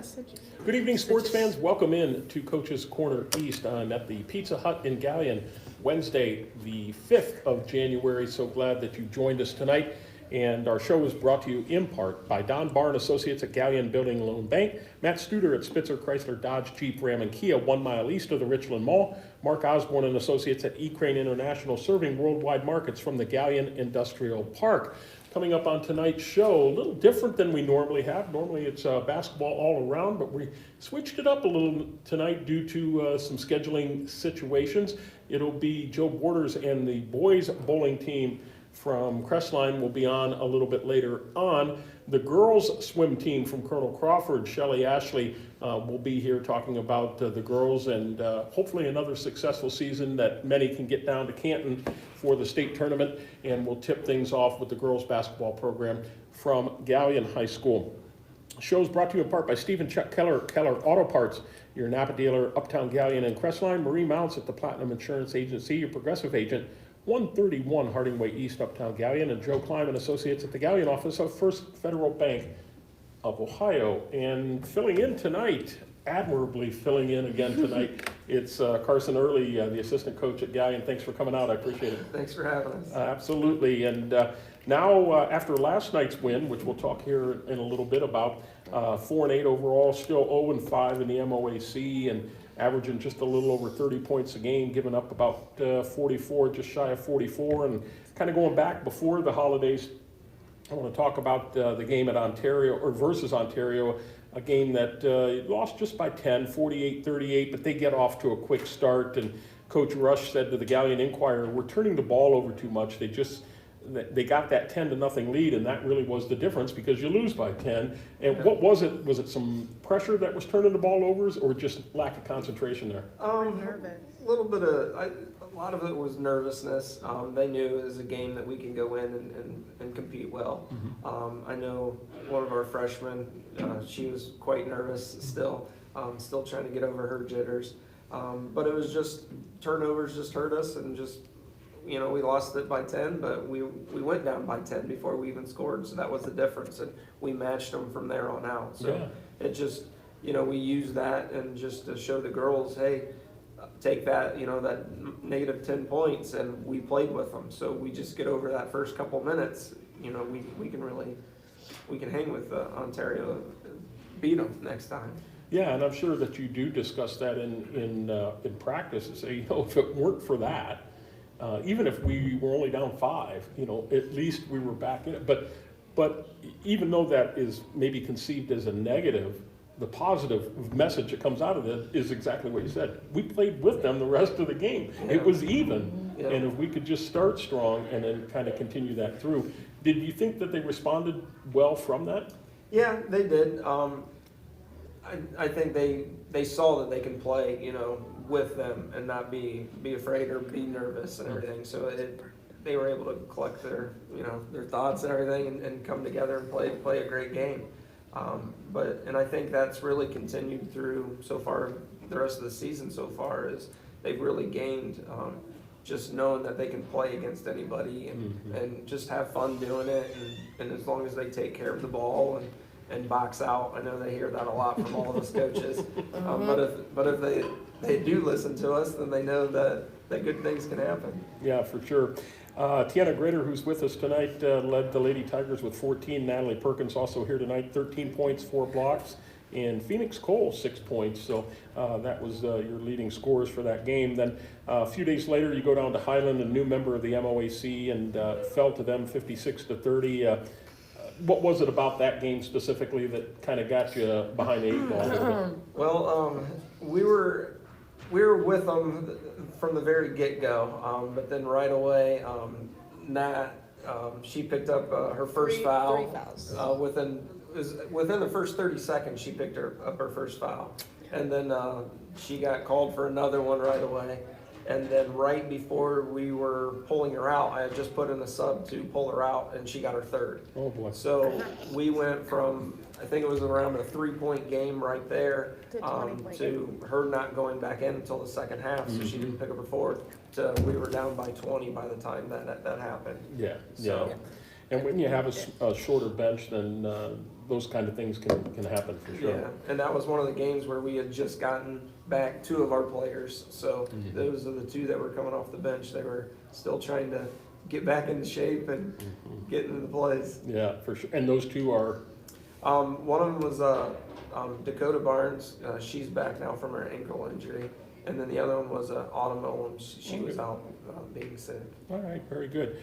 Yes. Good evening, sports fans. Welcome in to Coach's Corner East. I'm at the Pizza Hut in Galion, Wednesday, the 5th of January. So glad that you joined us tonight. And our show is brought to you in part by Don Barr & Associates at Galion Building Loan Bank, Matt Studer at Spitzer Chrysler Dodge Jeep Ram and Kia 1 mile east of the Richland Mall, Mark Osborne & Associates at E-Crane International, serving worldwide markets from the Galion Industrial Park. Coming up on tonight's show, a little different than we normally have. Normally it's basketball all around, but we switched it up a little tonight due to some scheduling situations. It'll be Joe Borders and the boys bowling team from Crestline will be on a little bit later on. The girls swim team from Colonel Crawford, Shelley Ashley, will be here talking about the girls and hopefully another successful season that many can get down to Canton for the state tournament. And we'll tip things off with the girls basketball program from Galion High School. The show is brought to you in part by Stephen Chuck Keller Auto Parts, your Napa dealer, Uptown Galion and Crestline, Marie Mounts at the Platinum Insurance Agency, your Progressive agent, 131 Harding Way East, Uptown Galion, and Joe Klein and Associates at the Galion office of First Federal Bank of Ohio. And filling in tonight, admirably filling in again tonight, it's Carson Early, the assistant coach at Galion. Thanks for coming out. I appreciate it. Thanks for having us. Absolutely. And now, after last night's win, which we'll talk here in a little bit about, 4-8 overall, still 0-5 in the MOAC, and averaging just a little over 30 points a game, giving up about 44, just shy of 44, and kind of going back before the holidays. I want to talk about the game at Ontario, or versus Ontario, a game that lost just by 10, 48-38, but they get off to a quick start, and Coach Rush said to the Galion Inquirer, we're turning the ball over too much. They got that 10-0 lead, and that really was the difference because you lose by 10. And what was it? Was it some pressure that was turning the ball over, or just lack of concentration there? A little bit of, a lot of it was nervousness. They knew it was a game that we can go in and compete well. Mm-hmm. I know one of our freshmen, she was quite nervous still trying to get over her jitters. But it was just turnovers just hurt us, and just, we lost it by 10, but we went down by 10 before we even scored, so that was the difference, and we matched them from there on out. So yeah. It just, we used that and just to show the girls, hey, take that, that negative 10 points, and we played with them. So we just get over that first couple minutes, we can hang with Ontario, beat them next time. Yeah, and I'm sure that you do discuss that in practice and say, if it weren't for that, even if we were only down 5, at least we were back in it. But even though that is maybe conceived as a negative, the positive message that comes out of it is exactly what you said. We played with them the rest of the game. Yeah. It was even. Yeah. And if we could just start strong and then kind of continue that through. Did you think that they responded well from that? Yeah, they did. I think they saw that they can play, with them and not be afraid or be nervous and everything. So they were able to collect their thoughts and everything and come together and play a great game. And I think that's really continued through so far. The rest of the season so far is they've really gained just knowing that they can play against anybody and just have fun doing it. And as long as they take care of the ball and box out. I know they hear that a lot from all of us coaches. But if they do listen to us, then they know that good things can happen. Yeah, for sure. Teanna Greter, who's with us tonight, led the Lady Tigers with 14. Natalee Perkins also here tonight, 13 points, 4 blocks. And Phoenix Cole, 6 points. So that was your leading scorers for that game. Then a few days later, you go down to Highland, a new member of the MOAC, and fell to them 56-30. What was it about that game specifically that kind of got you behind the 8 ball a little bit? Well, we were with them from the very get-go, but then right away, Nat, she picked up her first foul. 3 fouls. Within the first 30 seconds, she picked up her first foul, and then she got called for another one right away. And then right before we were pulling her out, I had just put in a sub to pull her out, and she got her third. Oh boy! So we went from, I think it was around a 3-point game right there, to her not going back in until the second half, so she didn't pick up her fourth. So we were down by 20 by the time that happened. Yeah, so, yeah. And when you have a shorter bench than those kind of things can happen for sure. Yeah, and that was one of the games where we had just gotten back 2 of our players. So those are the 2 that were coming off the bench. They were still trying to get back into shape and get into the plays. Yeah, for sure. And those 2 are? One of them was Dakota Barnes. She's back now from her ankle injury. And then the other one was Autumn Owen. She was out being sick. All right, very good.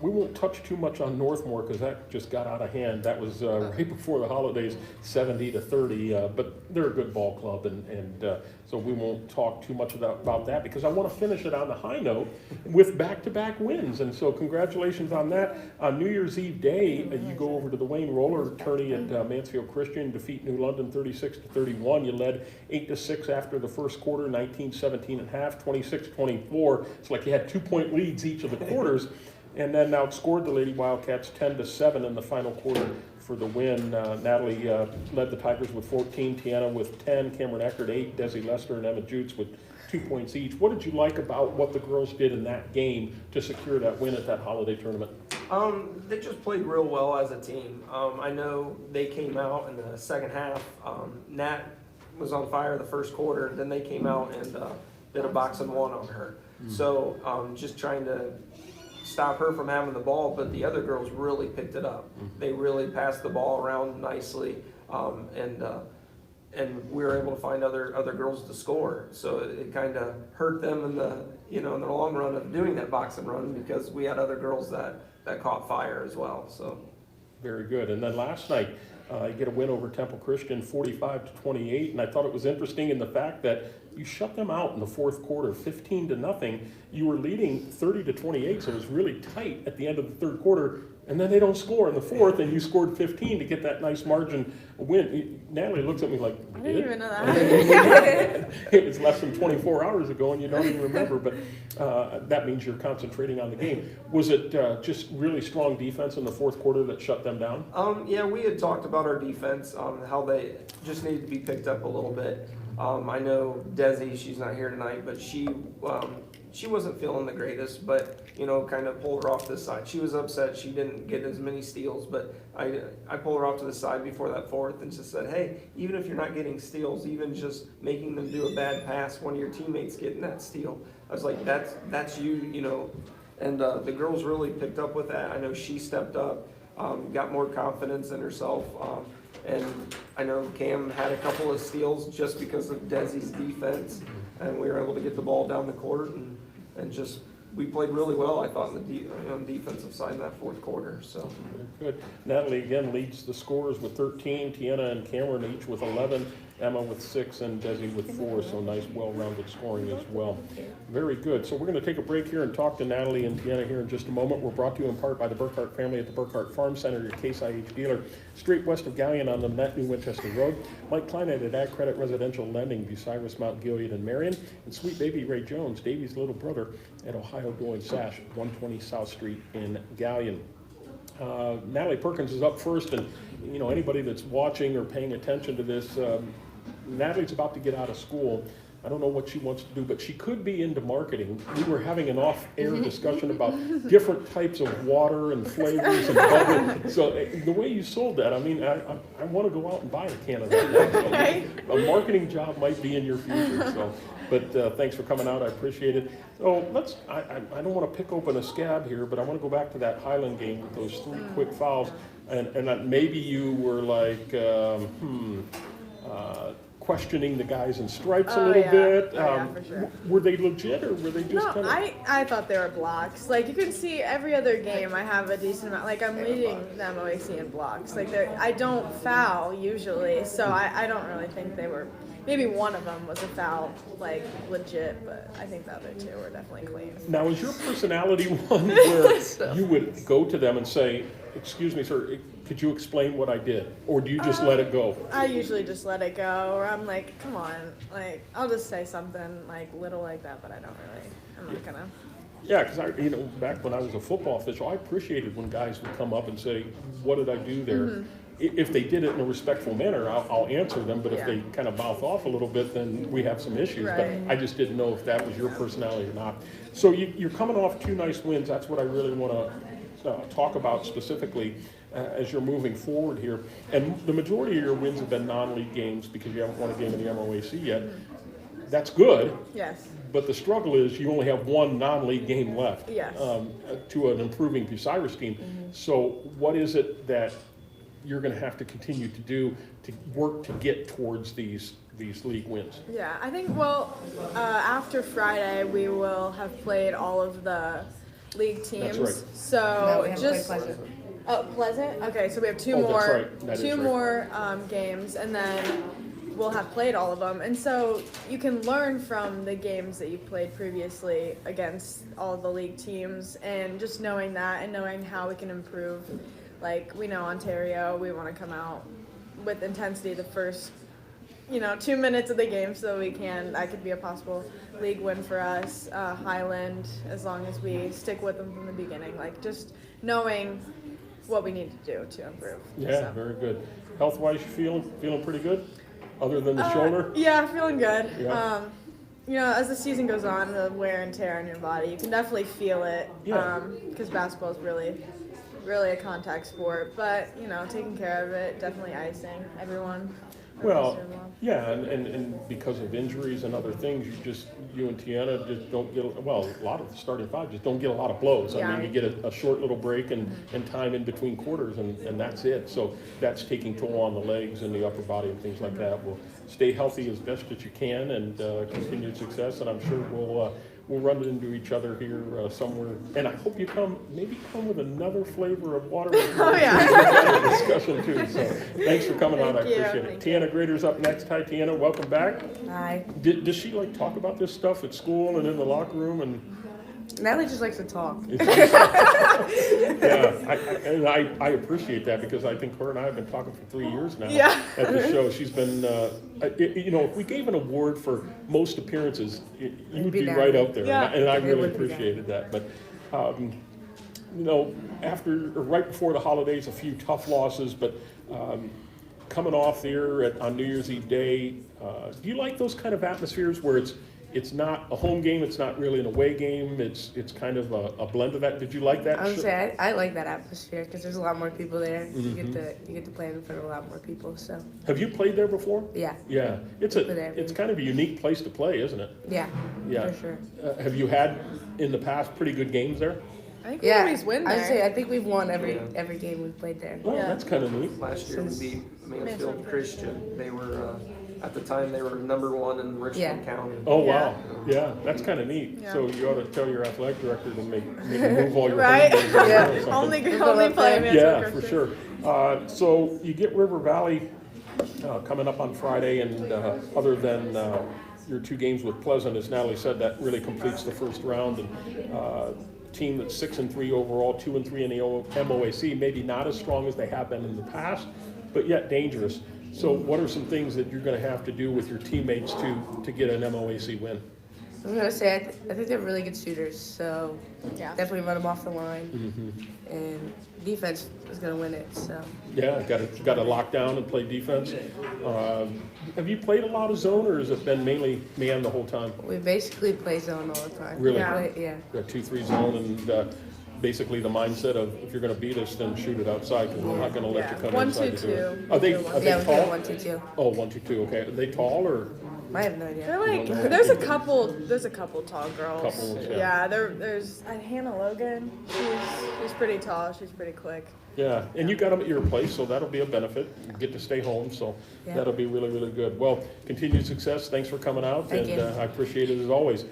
We won't touch too much on Northmore because that just got out of hand. That was right before the holidays, 70-30. But they're a good ball club, and so we won't talk too much about that because I want to finish it on the high note with back-to-back wins. And so congratulations on that. On New Year's Eve day, you go over to the Wayne Roller tourney at Mansfield Christian, defeat New London 36-31. You led 8-6 after the first quarter, 19-17 at half, 26-24. It's like you had 2-point leads each of the quarters, and then outscored the Lady Wildcats 10-7 in the final quarter for the win. Natalee led the Tigers with 14, Teanna with 10, Cameron Eckert 8, Desi Lester and Emma Jutes with 2 points each. What did you like about what the girls did in that game to secure that win at that holiday tournament? They just played real well as a team. I know they came out in the second half. Nat was on fire the first quarter, then they came out and did a box and one on her. So just trying to stop her from having the ball, but the other girls really picked it up. They really passed the ball around nicely, and we were able to find other girls to score. So it kind of hurt them in the in the long run of doing that box and run because we had other girls that caught fire as well. So very good. And then last night, you get a win over Temple Christian, 45-28, and I thought it was interesting in the fact that you shut them out in the fourth quarter, 15-0. You were leading 30-28, so it was really tight at the end of the third quarter, and then they don't score in the fourth, and you scored 15 to get that nice margin win. Natalee looks at me like, I didn't even know that. It was less than 24 hours ago, and you don't even remember, but that means you're concentrating on the game. Was it just really strong defense in the fourth quarter that shut them down? Yeah, we had talked about our defense, how they just needed to be picked up a little bit. I know Desi, she's not here tonight, but she wasn't feeling the greatest, but kind of pulled her off to the side. She was upset she didn't get as many steals, but I pulled her off to the side before that fourth and just said, hey, even if you're not getting steals, even just making them do a bad pass, one of your teammates getting that steal, I was like, that's you, and the girls really picked up with that. I know she stepped up, got more confidence in herself. And I know Cam had a couple of steals just because of Desi's defense, and we were able to get the ball down the court and just we played really well, I thought, on the defensive side in that fourth quarter. So good. Natalee again leads the scorers with 13. Teanna and Cameron each with 11. Emma with 6 and Desi with 4. So nice, well-rounded scoring as well. Very good. So we're going to take a break here and talk to Natalee and Teanna here in just a moment. We're brought to you in part by the Burkhart family at the Burkhart Farm Center, your Case IH dealer, straight west of Galion on the New Winchester Road. Mike Kleinheit at Ag Credit Residential Lending, Bucyrus, Mount Gilead, and Marion. And sweet baby Ray Jones, Davey's little brother, at Ohio Doing Sash, 120 South Street in Galion. Natalee Perkins is up first, and anybody that's watching or paying attention to this, Natalee's about to get out of school. I don't know what she wants to do, but she could be into marketing. We were having an off-air discussion about different types of water and flavors and bubbly. So the way you sold that, I mean, I want to go out and buy a can of that. So a marketing job might be in your future. So, but thanks for coming out. I appreciate it. So I don't want to pick open a scab here, but I want to go back to that Highland game with those 3 quick fouls. And maybe you were like, questioning the guys in stripes a little bit. For sure. Were they legit or were they just kind of? I thought they were blocks. Like you can see every other game I have a decent amount. Like I'm leading the MOAC in blocks. Like I don't foul usually, so I don't really think they were. Maybe one of them was a foul, like legit, but I think the other 2 were definitely clean. Now, is your personality one where you would go to them and say, "Excuse me, sir, could you explain what I did?" Or do you just let it go? I usually just let it go, or I'm like, come on, like I'll just say something like little like that, but I'm not gonna. Yeah, because back when I was a football official, I appreciated when guys would come up and say, "What did I do there?" Mm-hmm. If they did it in a respectful manner, I'll answer them. But if they kind of mouth off a little bit, then we have some issues. Right. But I just didn't know if that was your personality or not. So you're coming off 2 nice wins. That's what I really want to talk about specifically. as you're moving forward here. And the majority of your wins have been non-league games because you haven't won a game in the MOAC yet. That's good. Yes. But the struggle is you only have one non-league game left. Yes. To an improving Bucyrus team. So what is it that you're going to have to continue to do to work to get towards these league wins? Yeah, I think, after Friday, we will have played all of the league teams. That's right. So No, we haven't played just Pleasant. Oh, Pleasant. Okay, so we have two Oh, that's more right. That is right. more games, and then we'll have played all of them. And so you can learn from the games that you played previously against all of the league teams, and just knowing that and knowing how we can improve. Like, we know Ontario, we want to come out with intensity the first 2 minutes of the game, so that could be a possible league win for us. Highland, as long as we stick with them from the beginning, like just knowing what we need to do to improve. Yeah, So. very good. Health-wise, you feeling pretty good? Other than the shoulder? Yeah, feeling good. Yeah. As the season goes on, the wear and tear on your body, you can definitely feel it. Yeah. Because basketball is really a contact sport. But, taking care of it, definitely icing everyone. Well, yeah, and because of injuries and other things, you and Teanna just don't get, a lot of the starting five just don't get a lot of blows. I Yeah. mean, you get a short little break and time in between quarters, and that's it. So that's taking toll on the legs and the upper body and things like that. Well, stay healthy as best that you can, and continued success, and I'm sure we'll run into each other here somewhere. And I hope you come with another flavor of water. Oh, yeah. Discussion too. So thanks for coming on. I Thank you. appreciate it. Thank Teanna Greter's up next. Hi, Teanna. Welcome back. Hi. Does she talk about this stuff at school and in the locker room? And Natalee just likes to talk. yeah, I appreciate that because I think her and I have been talking for 3 years now Yeah. at the show. She's been, if we gave an award for most appearances, you would be right up there, Yeah. and I It really would be appreciated that. But right before the holidays, a few tough losses, but coming off there on New Year's Eve day, do you like those kind of atmospheres where it's not a home game, it's not really an away game, it's kind of a blend of that? Did you like that? I would say I like that atmosphere because there's a lot more people there. You get to play in front of a lot more people. So Have you played there before? yeah, Yeah, it's kind of a unique place to play, isn't it? yeah, Yeah. for sure. Have you had in the past pretty good games there? I think we Yeah, always win I there. would say I think we've won every game we've played there. Oh, Yeah. that's kind of neat. Last year we Since- beat Mansfield Mansfield Christian. They were, at the time, they were #1 in Richland County. Oh, Yeah. wow. Yeah, that's kind of neat. Yeah. So you ought to tell your athletic director to make move all your Right? home games or Yeah. something. only up play there. Mansfield Yeah, for Christian. sure. So you get River Valley coming up on Friday, and other than your 2 games with Pleasant, as Natalee said, that really completes the first round. And team that's 6-3 overall, 2-3 in the MOAC, maybe not as strong as they have been in the past, but yet dangerous. So what are some things that you're going to have to do with your teammates to get an MOAC win? I'm gonna say I think they're really good shooters. So Yeah. definitely run them off the line, and defense is gonna win it. So Yeah, got to lock down and play defense. Have you played a lot of zone, or has it been mainly man the whole time? we basically play zone all the time. Really? Yeah. Got 2-3 zone, and basically the mindset of if you're going to beat us, then shoot it outside because we're not going to let Yeah. you come 1, inside 2, to do it. 2. Are they Yeah, we tall? got 1-2-2. Oh, 1-2-2. Okay. Are they tall or? I have no idea. They're like, there's a couple tall girls. Couple ones, yeah. Yeah, there's Hannah Logan. She's pretty tall. She's pretty quick. Yeah, and you got them at your place, so that'll be a benefit. You get to stay home, so Yeah. that'll be really, really good. Well, continued success. Thanks for coming out, Thank and you. I appreciate it as always.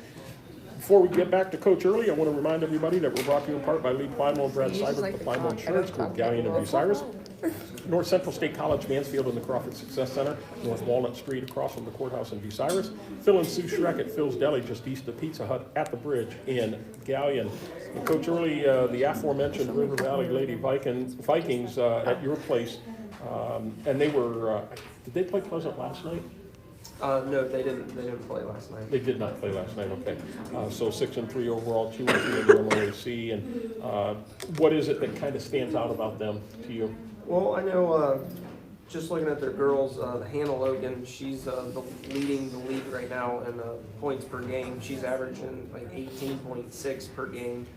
Before we get back to Coach Early, I want to remind everybody that we're brought to you in part by Lee Plymouth and Brad You just Seibert, like the to Plymouth talk. Insurance I Group, don't Galion and talk. Bucyrus, North Central State College, Mansfield, and the Crawford Success Center, North Walnut Street across from the courthouse in Bucyrus, Phil and Sue Schreck at Phil's Deli just east of Pizza Hut at the bridge in Galion. And Coach Early, the aforementioned River Valley Lady Vikings at your place, and they were, did they play Pleasant last night? No, they didn't play last night. They did not play last night, okay. So 6-3 overall, 2-3 in the MOAC, and what is it that kind of stands out about them to you? Well, I know, just looking at their girls, Hannah Logan, she's leading the league right now in points per game. She's averaging like 18.6 per game.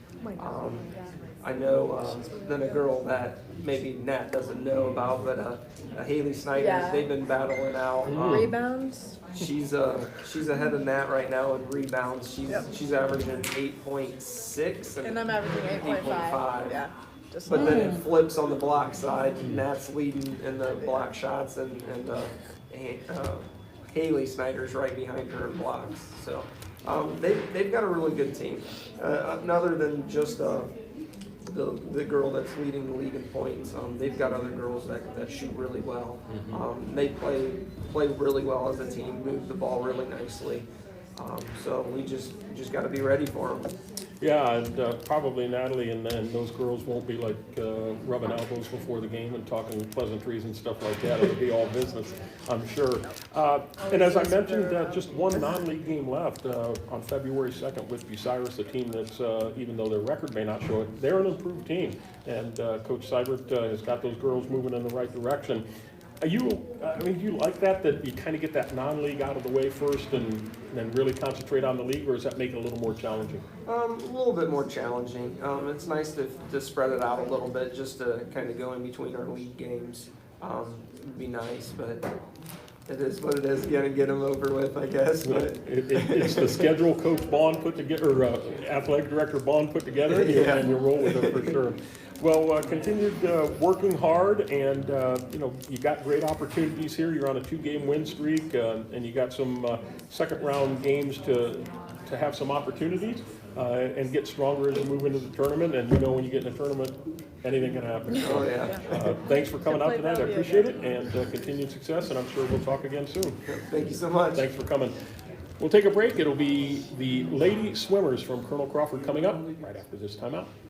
I know then a girl that maybe Nat doesn't know about, but Haley Snyder. Yeah. They've been battling out. Rebounds. She's ahead of Nat right now in rebounds. She's averaging 8.6 And I'm averaging 8.5. 8.5. Yeah. Just But then it flips on the block side. Nat's leading in the block shots, and Haley Snyder's right behind her in blocks. So they've got a really good team. Other than just the girl that's leading the league in points, they've got other girls that shoot really well. They play really well as a team, move the ball really nicely. So we just got to be ready for them. Yeah, and probably Natalee and then those girls won't be like rubbing elbows before the game and talking pleasantries and stuff like that. It'll be all business, I'm sure. And as I mentioned, just one non-league game left on February 2nd with Bucyrus, a team that's, even though their record may not show it, they're an improved team. And Coach Seibert has got those girls moving in the right direction. Do you like that you kind of get that non-league out of the way first and then really concentrate on the league, or does that make it a little more challenging? A little bit more challenging. It's nice to spread it out a little bit, just to kind of go in between our league games. It'd be nice, but it is what it is. You got to get them over with, I guess. But It's the schedule Coach Bond put together, or Athletic Director Bond put together, Yeah. and you roll with it for sure. Well, continued working hard, and you got great opportunities here. You're on a 2-game win streak, and you got some second round games to have some opportunities and get stronger as you move into the tournament. And when you get in a tournament, anything can happen. oh yeah. Thanks for coming out Play tonight. I Bellevue appreciate it, and continued success. And I'm sure we'll talk again soon. Thank you so much. Thanks for coming. We'll take a break. It'll be the lady swimmers from Colonel Crawford coming up right after this timeout.